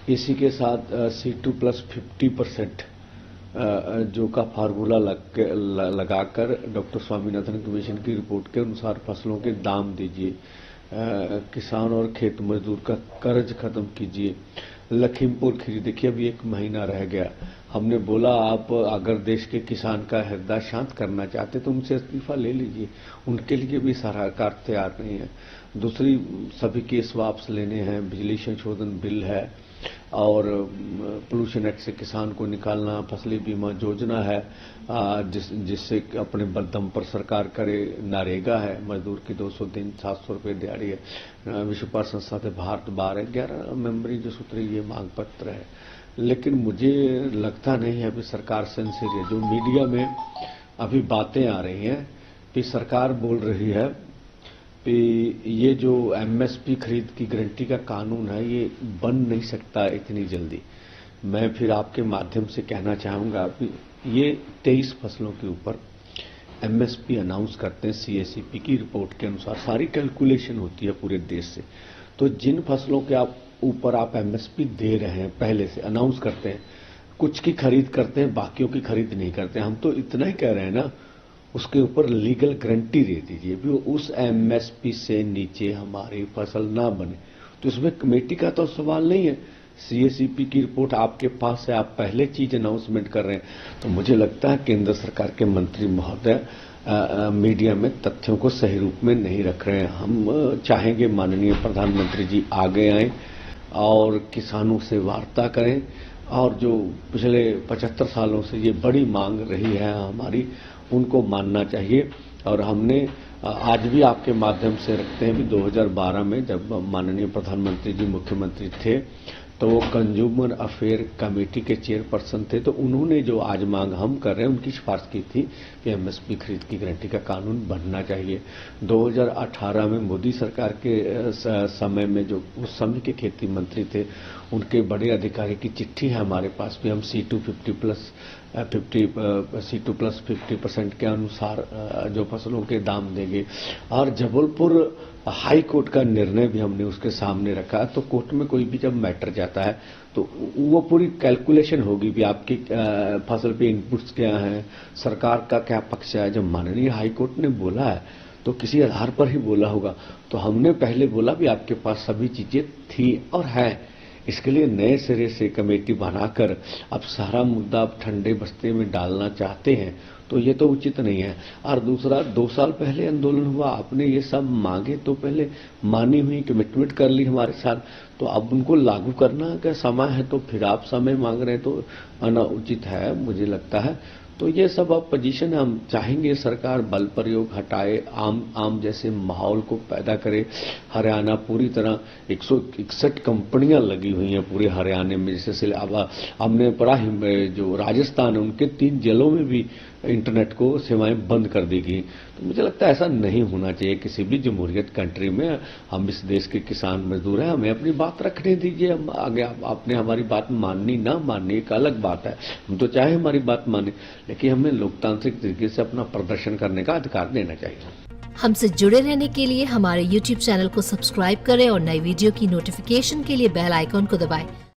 इसी के साथ C2+50% जो का फार्मूला लगाकर डॉक्टर स्वामीनाथन कमीशन की रिपोर्ट के अनुसार फसलों के दाम दीजिए, किसान और खेत मजदूर का कर्ज खत्म कीजिए। लखीमपुर खीरी देखिए, अभी 1 महीना रह गया। हमने बोला आप अगर देश के किसान का हृदय शांत करना चाहते तो उनसे इस्तीफा ले लीजिए, उनके लिए भी सरकार तैयार नहीं है। दूसरी, सभी केस वापस लेने हैं, बिजली संशोधन बिल है और पोल्यूशन एक्ट से किसान को निकालना, फसली बीमा योजना है जिससे अपने दम पर सरकार करे, नरेगा है, मजदूर की 200 दिन 700 रुपये दिहाड़ी है, विश्व व्यापार संस्था से भारत बाहर है, 11 मेंबरी जो सूत्री ये मांग पत्र है। लेकिन मुझे लगता नहीं है अभी सरकार सिंसियर है। जो मीडिया में अभी बातें आ रही हैं कि सरकार बोल रही है कि ये जो MSP खरीद की गारंटी का कानून है ये बन नहीं सकता इतनी जल्दी। मैं फिर आपके माध्यम से कहना चाहूंगा कि ये 23 फसलों के ऊपर MSP अनाउंस करते हैं। CACP की रिपोर्ट के अनुसार सारी कैलकुलेशन होती है पूरे देश से। तो जिन फसलों के ऊपर आप MSP दे रहे हैं, पहले से अनाउंस करते हैं, कुछ की खरीद करते हैं, बाकियों की खरीद नहीं करते। हम तो इतना ही कह रहे हैं ना, उसके ऊपर लीगल गारंटी दे दीजिए भी उस MSP से नीचे हमारी फसल ना बने। तो इसमें कमेटी का तो सवाल नहीं है। CACP की रिपोर्ट आपके पास है, आप पहले चीज अनाउंसमेंट कर रहे हैं। तो मुझे लगता है केंद्र सरकार के मंत्री महोदय मीडिया में तथ्यों को सही रूप में नहीं रख रहे हैं। हम चाहेंगे माननीय प्रधानमंत्री जी आगे आएं और किसानों से वार्ता करें और जो पिछले 75 सालों से ये बड़ी मांग रही है हमारी, उनको मानना चाहिए। और हमने आज भी आपके माध्यम से रखते हैं भी 2012 में जब माननीय प्रधानमंत्री जी मुख्यमंत्री थे तो वो कंज्यूमर अफेयर कमेटी के चेयरपर्सन थे, तो उन्होंने जो आज मांग हम कर रहे हैं उनकी सिफारिश की थी कि MSP खरीद की गारंटी का कानून बनना चाहिए। 2018 में मोदी सरकार के समय में जो उस समय के खेती मंत्री थे उनके बड़े अधिकारी की चिट्ठी है हमारे पास भी, हम C2+50% के अनुसार जो फसलों के दाम देंगे। और जबलपुर हाई कोर्ट का निर्णय भी हमने उसके सामने रखा। तो कोर्ट में कोई भी जब मैटर जाता है तो वो पूरी कैलकुलेशन होगी भी आपकी फसल पे इनपुट्स क्या हैं, सरकार का क्या पक्ष है। जब माननीय हाई कोर्ट ने बोला है तो किसी आधार पर ही बोला होगा। तो हमने पहले बोला भी आपके पास सभी चीजें थी और है। इसके लिए नए सिरे से कमेटी बनाकर अब सारा मुद्दा आप ठंडे बस्ते में डालना चाहते हैं तो ये तो उचित नहीं है। और दूसरा, 2 साल पहले आंदोलन हुआ, आपने ये सब मांगे तो पहले मानी हुई, कमिटमेंट कर ली हमारे साथ, तो अब उनको लागू करना का समय है। तो फिर आप समय मांग रहे हैं तो अनाउचित है मुझे लगता है। तो ये सब अब पोजीशन हम चाहेंगे सरकार बल प्रयोग हटाए, आम जैसे माहौल को पैदा करे। हरियाणा पूरी तरह 161 कंपनियां लगी हुई हैं पूरे हरियाणा में। जैसे हमने पढ़ा जो राजस्थान है उनके 3 जिलों में भी इंटरनेट को सेवाएं बंद कर दी गई। तो मुझे लगता है ऐसा नहीं होना चाहिए किसी भी जमहूरियत कंट्री में। हम इस देश के किसान मजदूर हैं, हमें अपनी बात रखने दीजिए। हम आगे आपने हमारी बात माननी ना माननी एक अलग बात है, हम तो चाहे हमारी बात माने, लेकिन हमें लोकतांत्रिक तरीके से अपना प्रदर्शन करने का अधिकार देना चाहिए। हमसे जुड़े रहने के लिए हमारे YouTube चैनल को सब्सक्राइब करें और नई वीडियो की नोटिफिकेशन के लिए बेल आइकॉन को दबाएं।